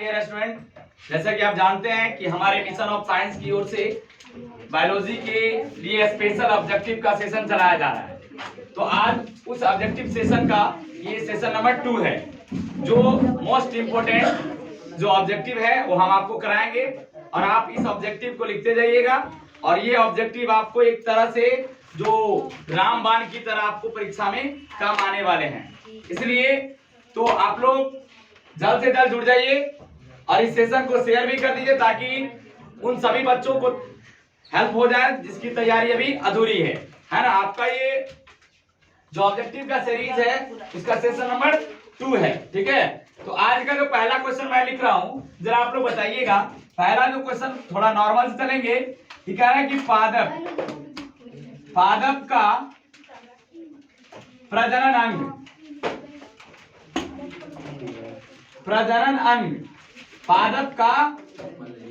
Dear student, जैसा कि आप जानते हैं कि हमारे मिशन ऑफ साइंस की ओर से बायोलॉजी के लिए स्पेशल ऑब्जेक्टिव का सेशन चलाया जा रहा है। तो आज उस ऑब्जेक्टिव सेशन का ये सेशन नंबर 2 है। जो मोस्ट इम्पोर्टेंट जो ऑब्जेक्टिव है वो हम आपको कराएंगे और आप इस ऑब्जेक्टिव को लिखते जाइएगा। और ये ऑब्जेक्टिव आपको एक तरह से जो रामबाण की तरह आपको परीक्षा में काम आने वाले हैं। इसलिए तो आप लोग जल्द से जल्द जुड़ जाइए और इस सेशन को शेयर भी कर दीजिए ताकि उन सभी बच्चों को हेल्प हो जाए जिसकी तैयारी अभी अधूरी है ना। आपका ये जो ऑब्जेक्टिव का सीरीज है इसका सेशन नंबर 2 है, ठीक है। तो आज का जो पहला क्वेश्चन मैं लिख रहा हूं, जरा आप लोग बताइएगा। पहला जो क्वेश्चन थोड़ा नॉर्मल से चलेंगे। ये कह रहा है कि पादप का प्रजनन अंग पादप का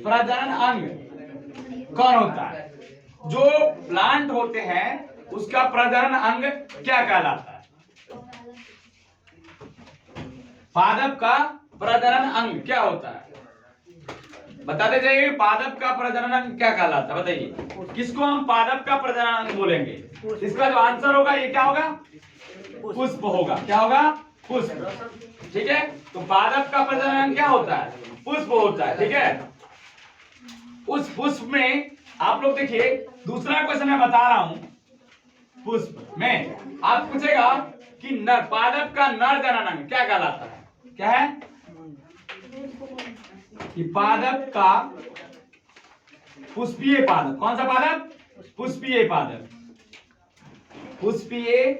प्रजनन अंग कौन होता है? जो प्लांट होते हैं उसका प्रजनन अंग क्या कहलाता है? पादप का प्रजनन अंग क्या होता है? बताते जाइए। पादप का प्रजनन अंग क्या कहलाता है बताइए। किसको हम पादप का प्रजनन अंग बोलेंगे? इसका जो आंसर होगा ये क्या होगा? पुष्प होगा। क्या होगा? पुष्प, ठीक है। तो पादप का प्रजनन अंग क्या होता है? पुष्प होता है, ठीक है। उस पुष्प में आप लोग देखिए, दूसरा क्वेश्चन मैं बता रहा हूं। पुष्प में आप पूछेगा कि पादप का नर जनन अंग क्या कहलाता है? क्या है कि पादप का पुष्पीय पादप। कौन सा पादप? पुष्पीय पादप। पुष्पीय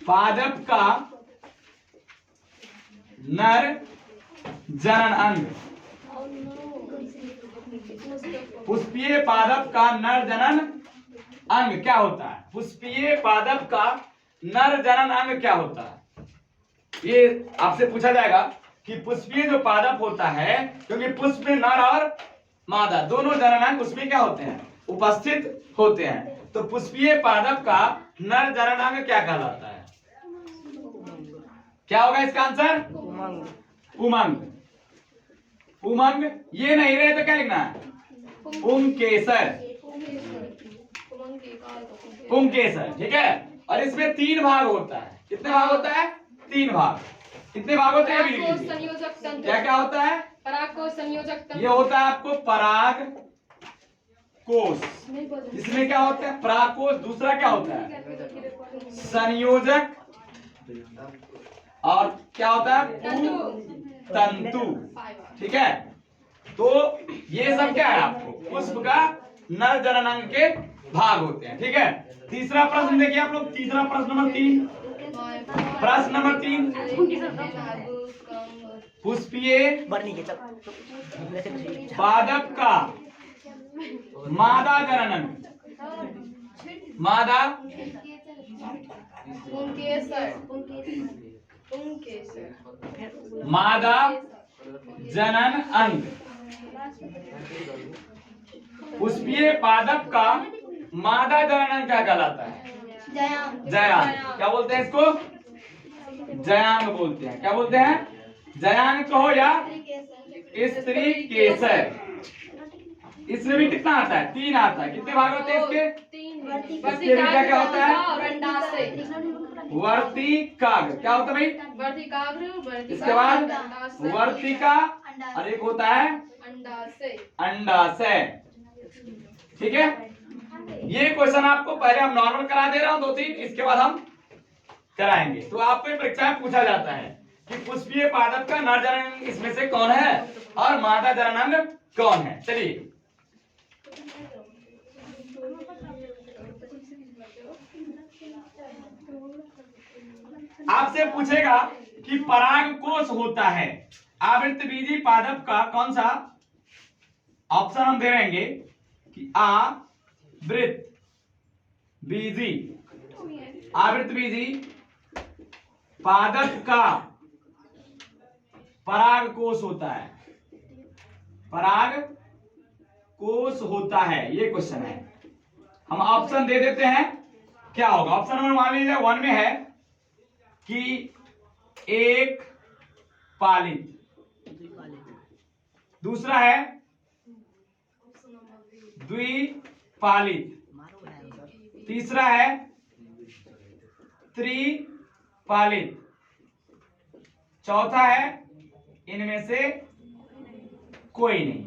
पादप का नर जनन अंग। पुष्पीय पादप का नर जनन अंग क्या होता है? पुष्पीय पादप का नर जनन अंग क्या होता है? ये आपसे पूछा जाएगा कि पुष्पीय जो पादप होता है, क्योंकि पुष्प में नर और मादा दोनों जनन अंग उसमें क्या होते हैं? उपस्थित होते हैं। तो पुष्पीय पादप का नर जनन अंग क्या कहलाता है? क्या होगा इसका आंसर? उमंग। उमंग ये नहीं रहे तो क्या लिखना है? पुंकेसर। पुंकेसर, ठीक है। और इसमें 3 भाग होता है। कितने भाग होता है? 3 भाग। कितने भाग होते हैं? क्या क्या होता है? पराग कोश, संयोजक तंत्र। ये होता है आपको पराग कोश। इसमें क्या होता है? पराग कोश। दूसरा क्या होता है? संयोजक। और क्या होता है? तंतु, ठीक है। तो ये सब क्या है? आपको पुष्प का नर जनन अंग के भाग होते हैं, ठीक है। तीसरा प्रश्न देखिए आप लोग। तीसरा प्रश्न नंबर 3। प्रश्न नंबर 3, पुष्पीय पादप का मादा जनन अंग। मादा मादा जनन अंग। पुष्पीय पादप का मादा जनन अंग क्या कहलाता है? जयांग। क्या बोलते हैं इसको? जयांग बोलते हैं। क्या बोलते हैं? जयांग कहो या स्त्री केसर। इसमें भी कितना आता है? 3 आता है। कितने भाग होते हैं इसके? इसके क्या क्या होता है? वर्तिकाग्र। क्या होता है भाई? इसके बाद वर्तिका और एक होता है अंडाशय, ठीक है। ये क्वेश्चन आपको पहले हम नॉर्मल करा दे रहा हूं 2-3, इसके बाद हम कराएंगे। तो आपको परीक्षा में पूछा जाता है कि पुष्पीय पादप का नर जनन अंग इसमें से कौन है और मादा जनन अंग कौन है। चलिए, आपसे पूछेगा कि पराग कोश होता है आवृतबीजी पादप का कौन सा? ऑप्शन हम दे रहेंगे कि आवृत बीजी पादप का पराग कोश होता है। पराग कोश होता है, ये क्वेश्चन है। हम ऑप्शन दे देते हैं, क्या होगा? ऑप्शन नंबर मान लीजिए 1 में है कि एक पालित, दूसरा है द्विपालित, तीसरा है त्रिपालित, चौथा है इनमें से कोई नहीं।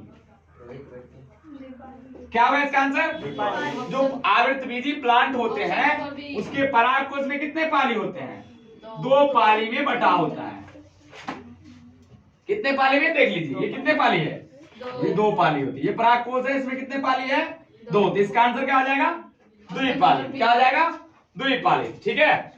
क्या होगा इसका आंसर? जो आवृतबीजी प्लांट होते हैं उसके परागकोश में कितने पाली होते हैं? 2 पाली में बटा होता है। कितने पाली में? देख लीजिए, ये कितने पाली है? ये 2 पाली होती है। ये परागकोश है, इसमें कितने पाली है? 2। तो इसका आंसर क्या आ जाएगा? द्विपाली। क्या आ जाएगा? द्विपाली। ठीक है,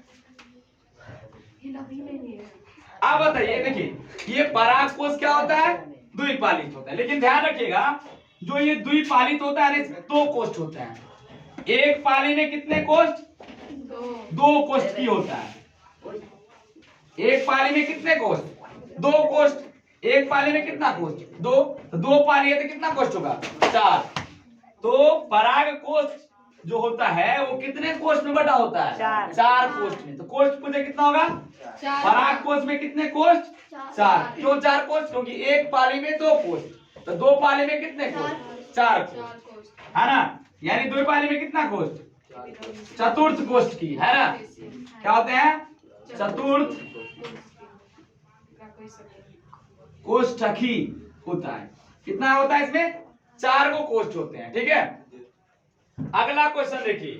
अब बताइए, देखिए ये परागकोश क्या होता है? द्विपालित होता है। लेकिन ध्यान रखिएगा, जो ये द्विपालित होता है इसमें 2 कोष्ठ होते हैं। एक पाली में कितने कोष्ठ? 2 कोष्ठ की होता है। एक पाली में कितने कोष्ठ? 2 कोष्ठ। एक पाली में कितना कोष्ठ? 2। तो 2 पाली है तो कितना कोष्ठ होगा? 4। तो परागकोश जो होता है वो कितने कोष्ठ में बटा होता है? 4 कोष्ठ में। तो कोष्ठ पूछे कितना होगा? परागकोश में कितने कोष्ठ? 4। क्यों 4 कोष्ठ? क्योंकि एक पाली में 2 कोष्ठ। तो 2 पाली में कितने कोष्ठ? 4 कोष्ठ, है ना। यानी 2 पाली में कितना कोष्ठ? चतुर्थ कोष्ठ की, है ना। क्या होते हैं? चतुर्थ कोष्ठकी होता है। कितना होता है इसमें? 4 को कोष्ठ होते हैं। ठीक है, अगला क्वेश्चन देखिए।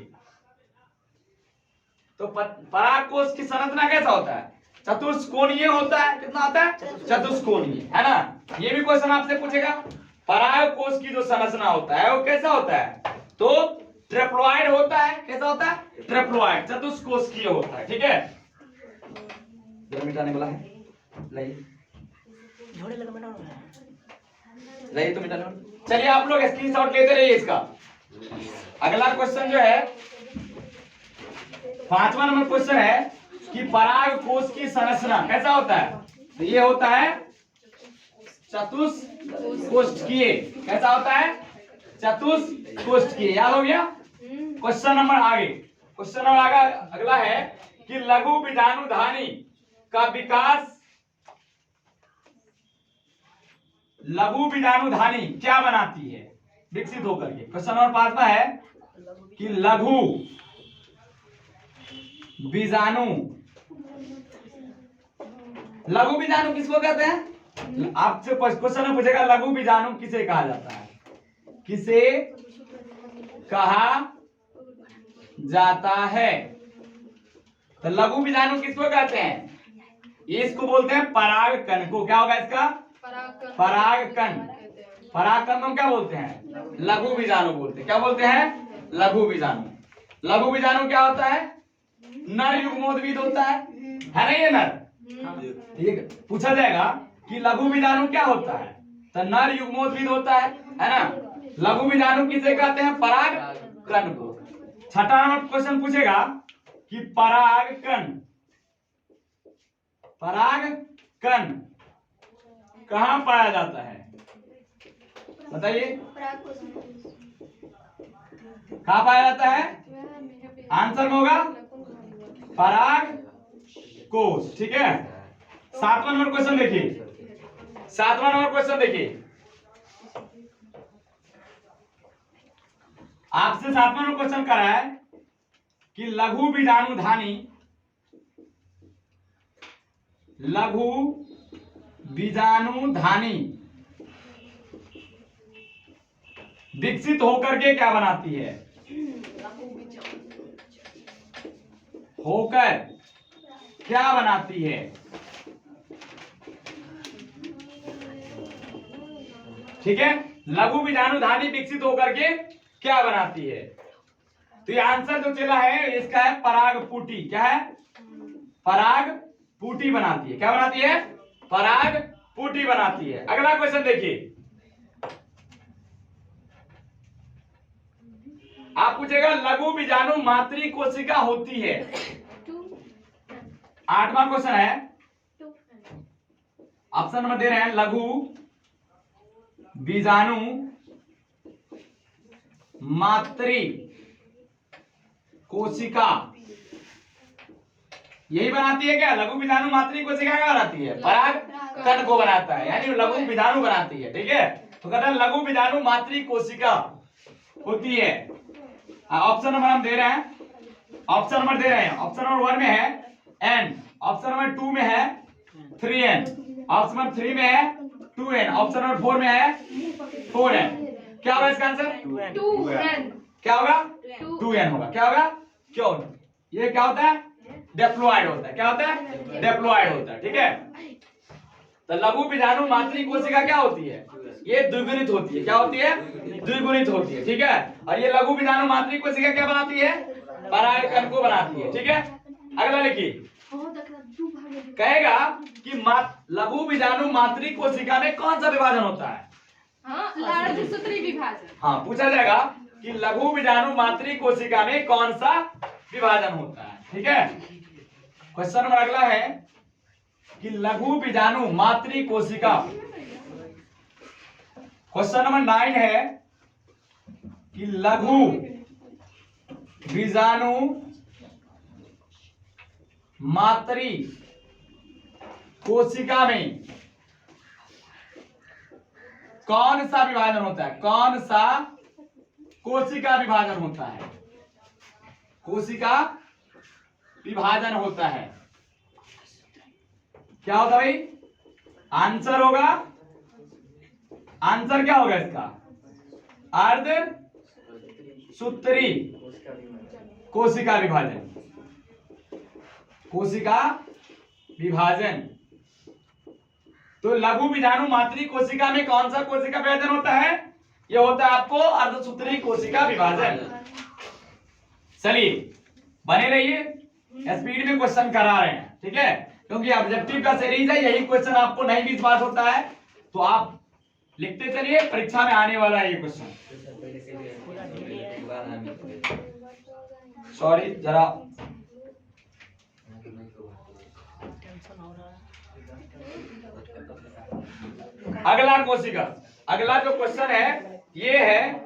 तो परागकोश की संरचना कैसा होता है? चतुष्कोणीय होता है। कितना होता है? चतुष्कोणीय, है ना। ये भी क्वेश्चन आपसे पूछेगा। परागकोश की जो संरचना होता है वो कैसा होता है? तो ट्रिप्लॉइड होता है। कैसा होता है? ट्रिप्लॉइड, चतुष्कोष्ठीय होता है। ठीक है, जरा मिटाने वाला है, लाइए लाइए तो मिटाने वाला। चलिए आप लोग स्क्रीनशॉट लेते रहिए इसका। अगला क्वेश्चन जो है 5वां नंबर क्वेश्चन है कि परागकोश की संरचना कैसा होता है? तो ये होता है चतुष्कोष्ठकीय। कैसा होता है? चतुष्कोष्ठकीय। याद हो गया? क्वेश्चन नंबर आगे, क्वेश्चन नंबर आगे अगला है कि लघु बीजाणुधानी का विकास, लघु बीजाणुधानी क्या बनाती है विकसित होकर के? क्वेश्चन नंबर 5वां है कि लघु बीजाणु, लघु बीजाणु किसको कहते हैं? आपसे क्वेश्चन में पूछेगा लघु बीजाणु किसे कहा जाता है? किसे कहा जाता है? तो लघु बीजाणु किसको कहते हैं? इसको बोलते हैं परागकण को। क्या होगा इसका? परागकण। परागकण को क्या बोलते हैं? लघु बीजाणु बोलते हैं। क्या बोलते हैं? लघु बीजाणु। लघु बीजाणु क्या होता है? नर युग्मोद्भिद होता है ना। ये नर, ठीक पूछा जाएगा कि लघु बीजाणु क्या होता है? तो नर युग्मोद्भिद होता है ना। लघु बीजाणु किसे कहते हैं? परागकण को। 6वां नंबर क्वेश्चन पूछेगा कि परागकण, परागकण कहां पाया जाता है? बताइए, कहां पाया जाता है? आंसर में होगा परागकोश। ठीक है, 7वां नंबर क्वेश्चन देखिए। 7वां नंबर क्वेश्चन देखिए, आपसे 7वां नंबर क्वेश्चन करा है कि लघु बीजाणुधानी, लघु बीजाणुधानी विकसित होकर के क्या बनाती है? होकर क्या बनाती है? ठीक है, लघु बीजाणुधानी विकसित होकर के क्या बनाती है? तो ये आंसर जो चला है इसका है परागपुटी। क्या है? परागपुटी बनाती है। क्या बनाती है? परागपुटी बनाती है। अगला क्वेश्चन देखिए, आप पूछेगा लघु बीजाणु मातृ कोशिका होती है। 8वां क्वेश्चन है, ऑप्शन नंबर दे रहे हैं लघु बीजाणु मातृ कोशिका यही बनाती है क्या? लघु बीजाणु मातृ कोशिका क्या बनाती है? कण को बनाता है, यानी लघु बीजाणु बनाती है। ठीक है, तो कहते हैं लघु बीजाणु मातृ कोशिका होती है। ऑप्शन नंबर हम दे रहे हैं, ऑप्शन नंबर दे रहे हैं। ऑप्शन नंबर 1 में है n, ऑप्शन नंबर 2 में है 3n, ऑप्शन नंबर 3 में है 2n, ऑप्शन नंबर 4 में है 4n। क्या होगा इसका आंसर? 2n। क्या होगा? 2n होगा। क्या होगा? क्यों? ये क्या होता है? डिप्लॉयड होता है। क्या होता है? डिप्लॉयड होता है। ठीक है, तो लघु बीजाणु मातृ कोशिका क्या होती है? ये द्विगुणित होती है। क्या होती है? द्विगुणित होती है। ठीक है, और ये लघु बीजाणु मातृ कोशिका क्या बनाती है? परागकण को बनाती है। ठीक है, अगला लिखिए। कहेगा कि लघु बीजाणु मातृ कोशिका में कौन सा विभाजन होता है? अर्धसूत्री विभाजन। हाँ, पूछा जाएगा कि लघु बीजाणु मातृ कोशिका में कौन सा विभाजन होता है। ठीक है, क्वेश्चन नंबर अगला है कि लघु बीजाणु मातृ कोशिका, क्वेश्चन नंबर 9 है कि लघु बीजाणु मातृ कोशिका में कौन सा विभाजन होता है? कौन सा कोशिका विभाजन होता है? कोशिका विभाजन होता है। क्या होता भाई? आंसर होगा, आंसर क्या होगा इसका? अर्धसूत्री कोशिका विभाजन। कोशिका विभाजन। तो लघु बीजाणु मातृ कोशिका में कौन सा कोशिका विभाजन होता है? यह होता है आपको अर्धसूत्री कोशिका विभाजन। चलिए बने रहिए, स्पीड में क्वेश्चन करा रहे हैं। ठीक है, क्योंकि ऑब्जेक्टिव का सीरीज है, यही क्वेश्चन आपको नहीं भी पास होता है तो आप लिखते चलिए, परीक्षा में आने वाला है ये क्वेश्चन। सॉरी जरा अगला कोशिका, अगला जो क्वेश्चन है ये है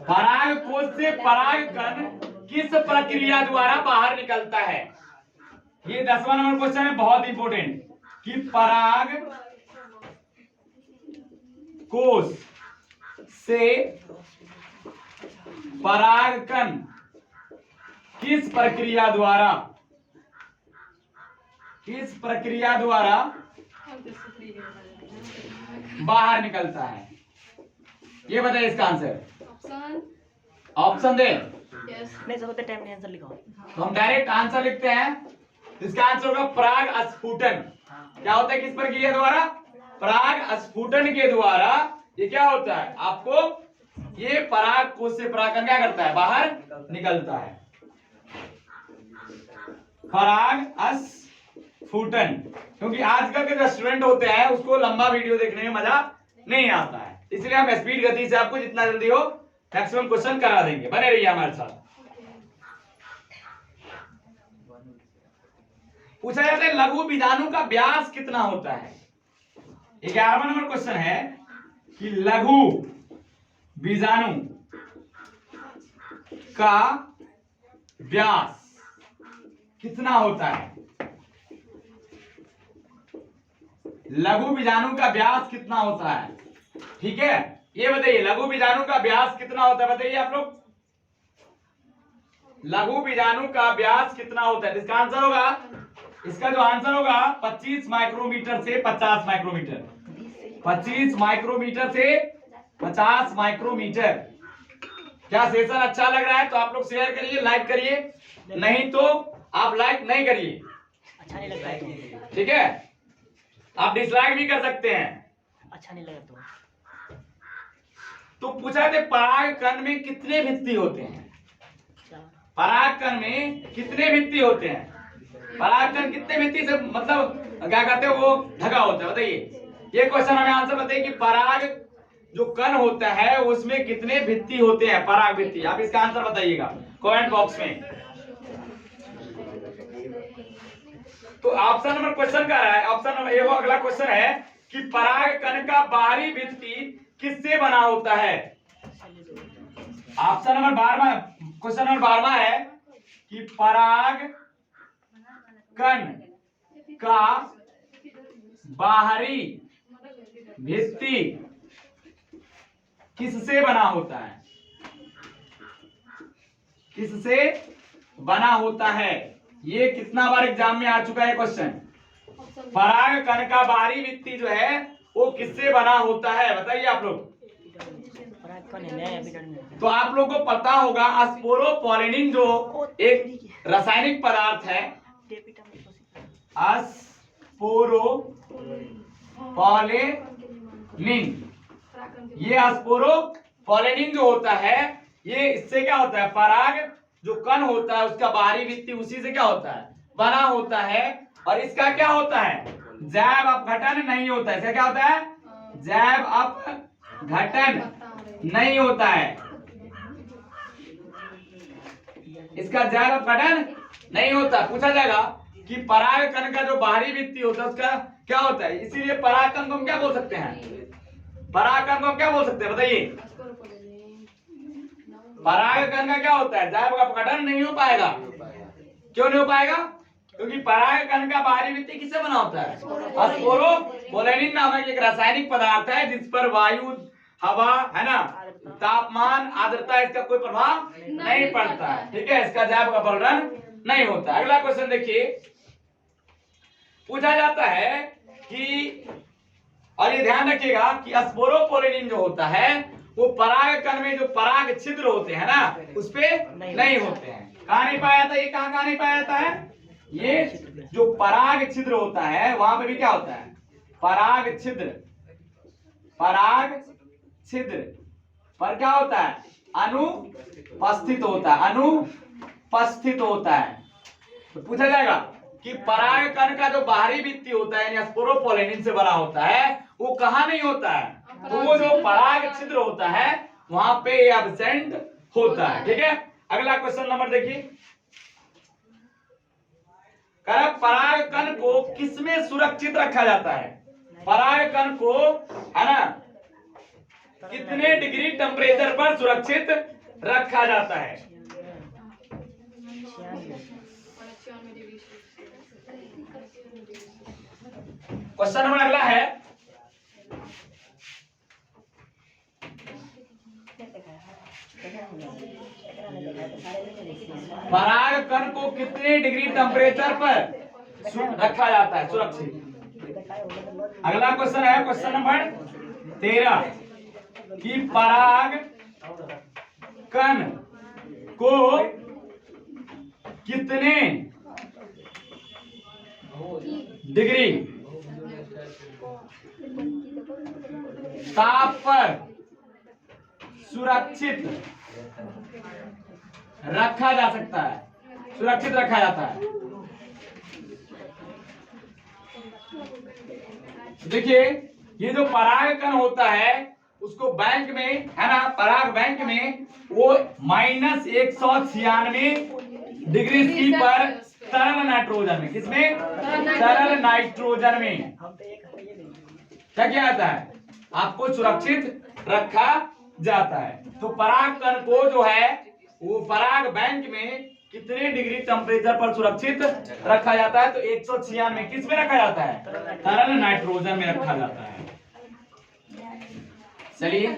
पराग कोश से परागकण किस प्रक्रिया द्वारा बाहर निकलता है? ये 10वां नंबर क्वेश्चन है, बहुत इंपॉर्टेंट, कि पराग कोश से परागकण किस प्रक्रिया द्वारा बाहर निकलता है? ये बताइए इसका आंसर। ऑप्शन दे? नहीं सब टाइम में आंसर लिखो। तो हम डायरेक्ट आंसर लिखते हैं। इसका आंसर होगा पराग स्फुटन। क्या होता है? किस प्रक्रिया द्वारा? पराग स्फुटन के द्वारा ये क्या होता है आपको, ये पराग कोश से परागकण क्या करता है? बाहर निकलता है। पराग स्फुटन, क्योंकि आजकल के जो स्टूडेंट होते हैं उसको लंबा वीडियो देखने में मजा नहीं आता है, इसलिए हम स्पीड गति से आपको जितना जल्दी हो मैक्सिमम क्वेश्चन करा देंगे। बने रहिए हमारे साथ। पूछा जाता है लघु बीजाणु का व्यास कितना होता है? 11वां नंबर क्वेश्चन है कि लघु बीजाणु का व्यास कितना होता है? लघु बीजाणु का व्यास कितना होता है? ठीक है, ये बताइए लघु बीजाणु का व्यास कितना होता है? बताइए आप लोग, लघु बीजाणु का व्यास कितना होता है? इसका आंसर होगा, इसका जो आंसर होगा 25 माइक्रोमीटर से 50 माइक्रोमीटर। 25 माइक्रोमीटर से 50 माइक्रोमीटर। क्या सेशन अच्छा लग रहा है तो आप लोग शेयर करिए, लाइक करिए, नहीं तो आप लाइक नहीं करिए। अच्छा नहीं लग रहा है ठीक है, आप डिसलाइक भी कर सकते हैं। अच्छा नहीं लगा तो पूछा थे परागकण में कितने भित्ति होते हैं? परागकण में कितने भित्ति होते हैं? परागकण कितने भित्ति से मतलब क्या कहते हैं वो ढका होता है? बताइए, ये क्वेश्चन हमें आंसर बताइए कि पराग जो कण होता है उसमें कितने भित्ति होते हैं? पराग भित्ति। आप इसका आंसर बताइएगा कमेंट बॉक्स में। तो ऑप्शन नंबर क्वेश्चन का है, ऑप्शन नंबर ए वो अगला क्वेश्चन है कि परागकण का बाहरी भित्ति किससे बना होता है? ऑप्शन नंबर क्वेश्चन नंबर 12वां है कि पराग कण का बाहरी भित्ति किससे बना होता है? किससे बना होता है? ये कितना बार एग्जाम में आ चुका है क्वेश्चन। पराग कण का बाहरी भित्ति जो है वो किससे बना होता है, बताइए आप लोग। तो आप लोग को पता होगा स्पोरोपोलेनिन जो एक रासायनिक पदार्थ है, स्पोरोपोलेनिन, ये स्पोरोपोलेनिन जो होता है ये इससे क्या होता है, पराग जो कण होता है उसका बाहरी भित्ति उसी से क्या होता है, बना होता है। और इसका क्या होता है, जैव अपघटन नहीं होता है। इसका क्या होता है, जैव अपघटन नहीं होता है। इसका जैव अपघटन नहीं होता। पूछा जाएगा कि पराग कण का जो बाहरी भित्ति होता है उसका क्या होता है, इसीलिए पराग कण को हम क्या बोल सकते हैं, पराग कण को हम क्या बोल सकते हैं, बताइए। पराग कण का क्या होता है, जैव अपघटन नहीं हो पाएगा। क्यों नहीं हो पाएगा, क्योंकि पराग कण का बाहरी भित्ति किससे बना होता है, स्पोरोपोलेनिन नामक एक रासायनिक पदार्थ है जिस पर वायु, हवा है ना, तापमान, आर्द्रता इसका कोई प्रभाव नहीं पड़ता है। ठीक है, इसका जैव अपघटन नहीं होता। अगला क्वेश्चन देखिए, पूछा जाता है कि, और ये ध्यान रखिएगा कि स्पोरोपोलेनिन जो होता है वो पराग कण में जो पराग छिद्र होते हैं ना उस पे नहीं होते हैं। कहाँ नहीं पाया जाता, ये कहाँ नहीं पाया जाता है, ये जो पराग छिद्र होता है वहां पे भी क्या होता है, पराग छिद्र, पराग छिद्र पर क्या होता है, अनुपस्थित होता है, अनुपस्थित होता है। तो पूछा जाएगा कि पराग कण का जो बाहरी भित्ति होता है यानी स्पोरोपोलेनिन से बना होता है वो कहाँ नहीं होता है, तो वो जो पराग छिद्र होता है वहां पे एब्सेंट होता है। ठीक है, अगला क्वेश्चन नंबर देखिए, पराग कण को किसमें सुरक्षित रखा जाता है, पराग कण को है ना कितने डिग्री टेम्परेचर पर सुरक्षित रखा जाता है। क्वेश्चन नंबर अगला है, पराग कण को कितने डिग्री टेम्परेचर पर रखा जाता है सुरक्षित। अगला क्वेश्चन है क्वेश्चन नंबर 13 कि पराग कण को कितने डिग्री ताप पर सुरक्षित रखा जा सकता है, सुरक्षित रखा जाता है। देखिए ये जो पराग कण होता है उसको बैंक में है ना, पराग बैंक में वो -196 डिग्री सी पर तरल नाइट्रोजन में, किसमें, तरल नाइट्रोजन में क्या किया जाता है, आपको सुरक्षित रखा जाता है। तो पराग कण को जो है वो पराग बैंक में कितने डिग्री टेम्परेचर पर सुरक्षित रखा जाता है, तो 196 किस में रखा जाता है, तरल नाइट्रोजन में रखा जाता है। चलिए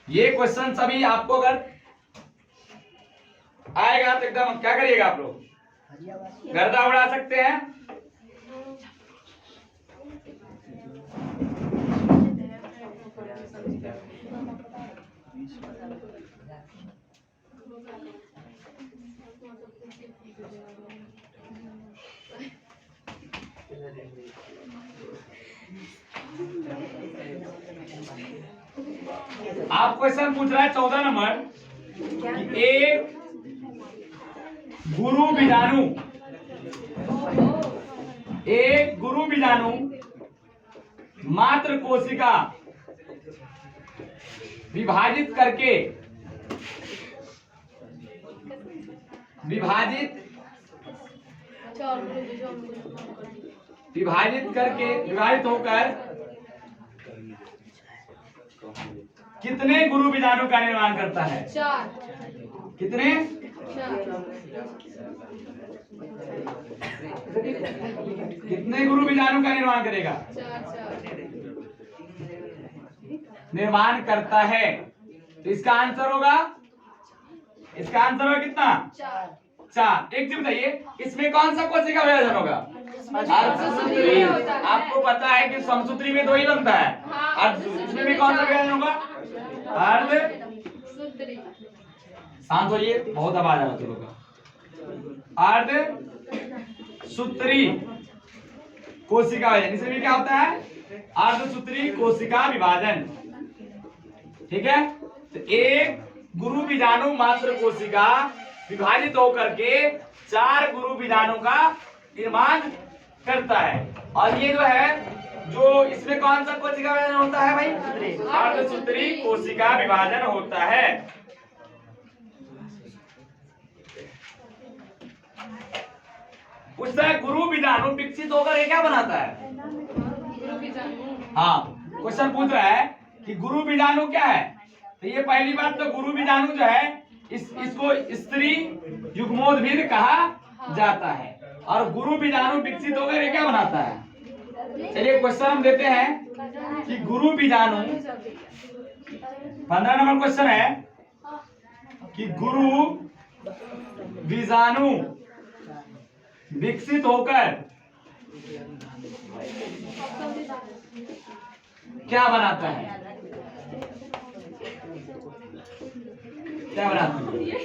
ये क्वेश्चन सभी आपको अगर आएगा तो एकदम क्या करिएगा आप लोग, गर्दा उड़ा सकते हैं। आप क्वेश्चन पूछ रहा है 14 नंबर कि एक गुरु बीजाणु मात्र कोशिका विभाजित होकर कितने गुरु बीजाणु का निर्माण करता है? 4 कितने? 4 कितने गुरु बीजाणु का निर्माण करेगा? 4 निर्माण करता है। तो इसका आंसर होगा, इसका आंसर होगा कितना? 4। एक चीज बताइए, इसमें कौन सा कोशिका विभाजन होगा? अर्धसूत्री। आपको पता है कि समसूत्री में 2 ही बनता है, इसमें भी कौन सा विभाजन होगा? अर्धसूत्री। शांत होइए, बहुत आवाज आ रहा है तुम लोग का। अर्धसूत्री कोशिका विभाजन, इसमें भी क्या होता है? अर्धसूत्री कोशिका विभाजन। ठीक है, तो एक गुरु बीजाणु मात्र कोशिका विभाजित होकर के 4 गुरु बीजाणु का निर्माण करता है। और ये जो है, जो इसमें कौन सा कोशिका विभाजन होता है भाई? अर्धसूत्री कोशिका विभाजन होता है। उससे गुरु बीजाणु विकसित होकर ये क्या बनाता है? गुरु बीजाणु। हाँ, क्वेश्चन पूछ रहा है कि गुरु बीजाणु क्या है। तो ये पहली बात, तो गुरु बीजाणु जो है इसको स्त्री युग्मोद्भिद कहा जाता है। और गुरु बीजाणु विकसित होकर ये क्या बनाता है? चलिए क्वेश्चन हम देते हैं कि गुरु बीजाणु, 15 नंबर क्वेश्चन है कि गुरु बीजाणु विकसित होकर क्या बनाता है? क्या बनाती है?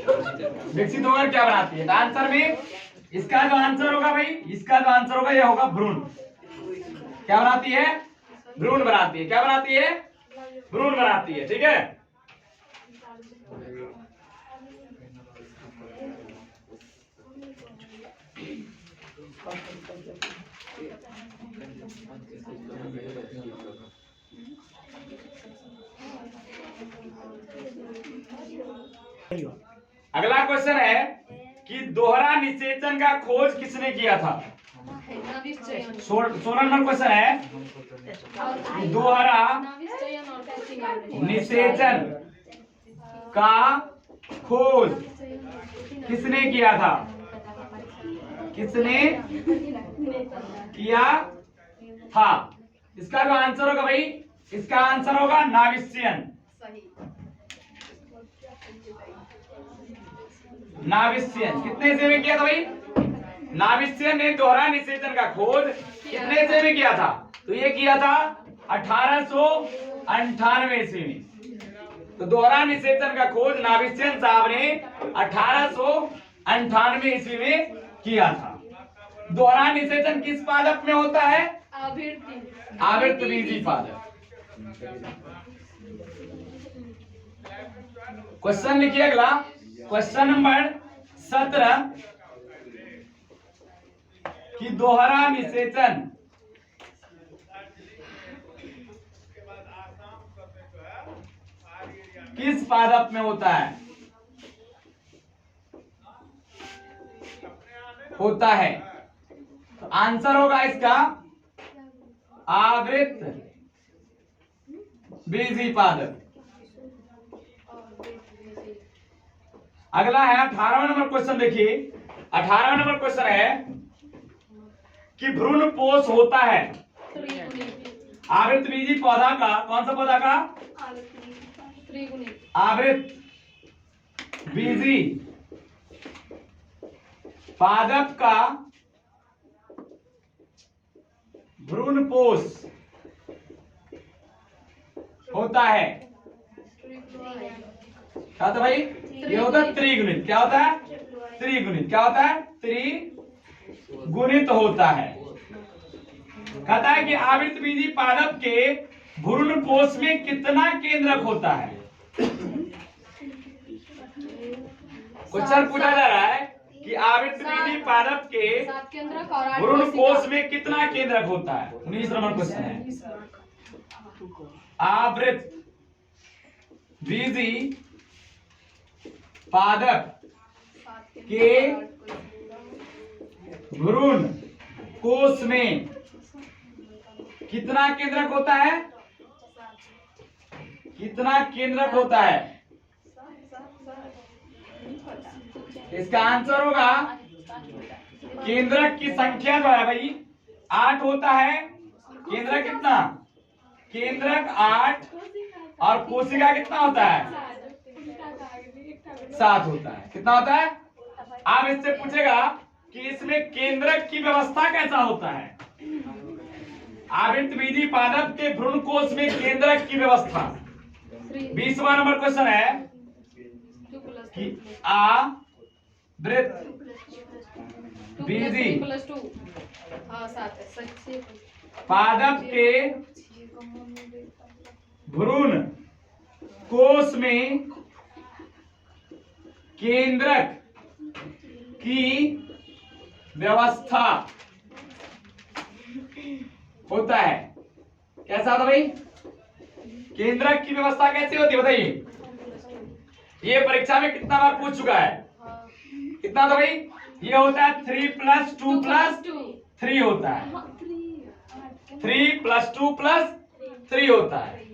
विकसित होकर क्या बनाती है? तो आंसर में इसका जो आंसर होगा भाई, इसका जो आंसर होगा यह होगा भ्रूण। क्या बनाती है? भ्रूण बनाती है। क्या बनाती है? भ्रूण बनाती है। ठीक है, अगला क्वेश्चन है कि दोहरा निषेचन का खोज किसने किया था? 16 नंबर क्वेश्चन है, दोहरा निषेचन का खोज किसने किया था? किसने किया था? इसका जो आंसर होगा भाई, इसका आंसर होगा नाविस्यन। नाविस्यन कितने ईस्वी में किया था भाई? नाविस्यन ने दोहरा निषेचन का खोज कितने ईस्वी में किया था? तो ये किया था 1898 ईस्वी में। तो दोहरा निषेचन का खोज नाविस्यन साहब ने 1898 ईस्वी में किया था। दोहरा निषेचन किस पादप में होता है? आवृतबीजी पादप। क्वेश्चन लिखिए अगला, क्वेश्चन नंबर 17 कि दोहरा निषेचन किस पादप में होता है? होता है, तो आंसर होगा इसका आवृत बीजी पादप। अगला है 18वां नंबर क्वेश्चन। देखिए 18वां नंबर क्वेश्चन है कि भ्रूण पोष होता है आवृतबीजी पौधा का, कौन सा पौधा का? आवृत बीजी पादप का भ्रूण पोष होता है। क्या होता है भाई? ये होता है त्रिगुणित। क्या होता है? त्रिगुणित। क्या होता है? त्रिगुणित होता है। कहता है कि आवृतबीजी पादप के भ्रूण पोष में कितना केंद्रक होता है? क्वेश्चन पूछा जा रहा है कि आवृतबीजी पादप के भ्रूण कोष में कितना केंद्रक होता है? 19 नंबर क्वेश्चन है। आवृत बीजी पादप के भ्रूण कोष में कितना केंद्रक होता है? कितना केंद्रक होता है? इसका आंसर होगा केंद्रक की संख्या जो है भाई 8 होता है। केंद्रक कितना? केंद्रक 8 और कोशिका कितना होता है? 7 होता है। कितना होता है? आप इससे पूछेगा कि इसमें केंद्रक की व्यवस्था कैसा होता है। आवृत्तविधि पादप के भ्रूण कोश में केंद्रक की व्यवस्था। 20वां नंबर क्वेश्चन है कि आवृत्त विधि पादप के भ्रूण कोश में केंद्रक की व्यवस्था होता है। कैसा होता भाई? केंद्रक की व्यवस्था कैसी होती है बताइए? ये परीक्षा में कितना बार पूछ चुका है? कितना था भाई? ये होता है 3 + 2 + 3 होता है। 3 + 2 + 3 होता है।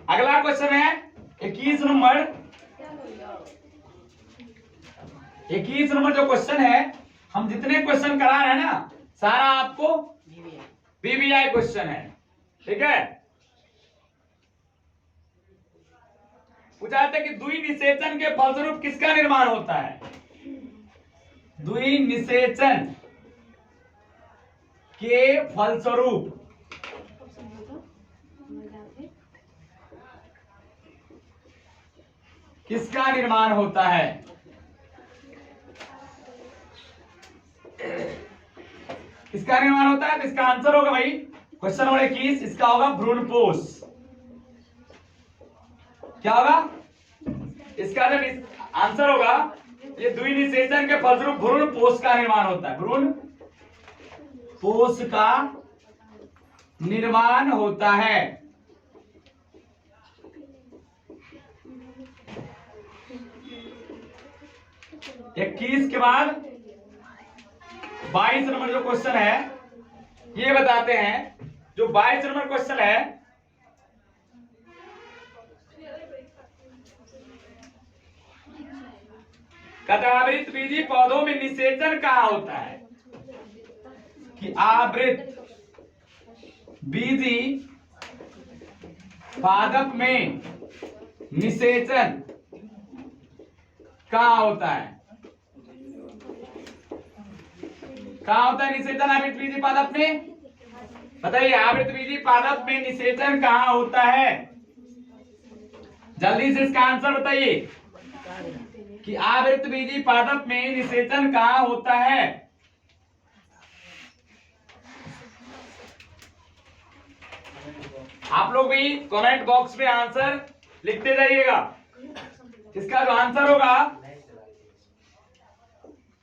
अगला क्वेश्चन है 21 नंबर। 21 नंबर जो क्वेश्चन है, हम जितने क्वेश्चन करा रहे हैं ना, सारा आपको बीबीआई क्वेश्चन है। ठीक है? पूछा जाता है कि द्विनिषेचन के फलस्वरूप किसका निर्माण होता है? द्विनिषेचन के फलस्वरूप किसका निर्माण होता है? किसका निर्माण होता है? इसका आंसर होगा भाई क्वेश्चन नंबर 21, इसका होगा भ्रूणपोष। क्या होगा? इसका जो आंसर होगा, ये द्विनिषेचन के फलस्वरूप भ्रूणपोष का निर्माण होता है। भ्रूणपोष का निर्माण होता है। 21 के बाद 22 नंबर जो क्वेश्चन है, ये बताते हैं। जो 22 नंबर क्वेश्चन है, आवृत्त विधि पौधों में निषेचन कहाँ होता है? कि आवृत्त विधि पादप में निषेचन कहाँ होता है? कहाँ होता है निषेचन आवृत्त विधि पादप में? बताइए, आवृत्त विधि पादप में निषेचन कहाँ होता है? जल्दी से इसका आंसर बताइए कि आवृत्त विधि पादप में निषेचन कहाँ होता है? आप लोग भी कमेंट बॉक्स में आंसर लिखते जाइएगा। इसका जो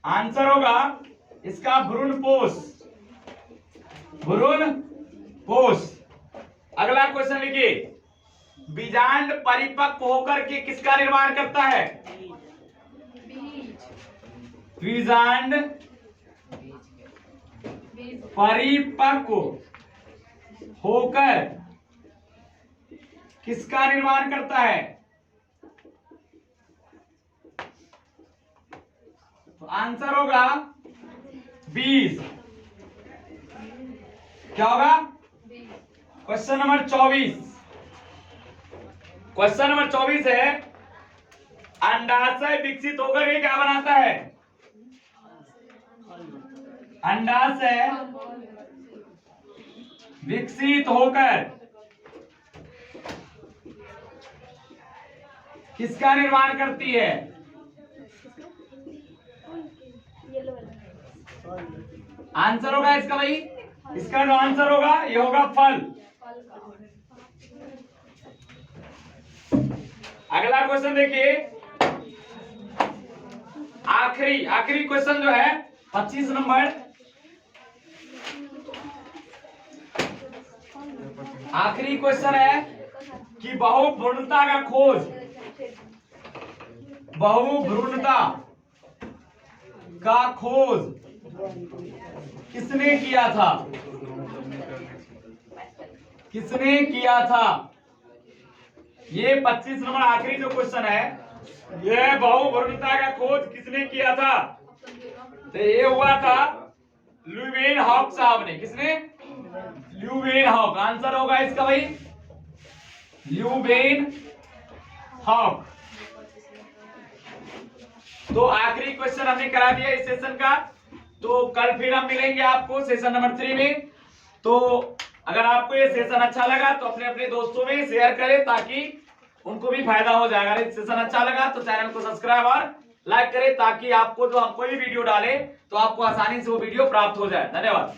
आंसर होगा इसका भ्रूणपोष। भ्रूणपोष। अगला क्वेश्चन लिखिए, बीजांड परिपक्व होकर के किसका निर्माण करता है? बीजांड परिपक्व होकर किसका निर्माण करता है? तो आंसर होगा बीज। क्या होगा? Question number 24। क्वेश्चन नंबर 24 है, अंडाशय विकसित होकर के क्या बनाता है? अंडाशय विकसित होकर किसका निर्माण करती है? आंसर होगा इसका भाई, इसका जो आंसर होगा ये होगा फल। अगला क्वेश्चन देखिए, आखिरी क्वेश्चन जो है 25 नंबर। आखिरी क्वेश्चन है कि बहुभ्रूणता का खोज। बहुभ्रूणता का खोज किसने किया था? किसने किया था? ये 25 नंबर आखिरी जो क्वेश्चन है, ये बहुवर्णता का खोज किसने किया था? तो ये हुआ था ल्यूवेनहॉक साहब ने। किसने? ल्यूवेनहॉक। आंसर होगा इसका भाई ल्यूवेनहॉक। तो आखिरी क्वेश्चन हमने करा दिया इस सेशन का। तो कल फिर हम मिलेंगे आपको सेशन नंबर 3 में। तो अगर आपको ये सेशन अच्छा लगा तो अपने अपने दोस्तों में शेयर करें ताकि उनको भी फायदा हो जाएगा। अगर सेशन अच्छा लगा तो चैनल को सब्सक्राइब और लाइक करें ताकि आपको जो हम कोई भी वीडियो डालें तो आपको आसानी से वो वीडियो प्राप्त हो जाए। धन्यवाद।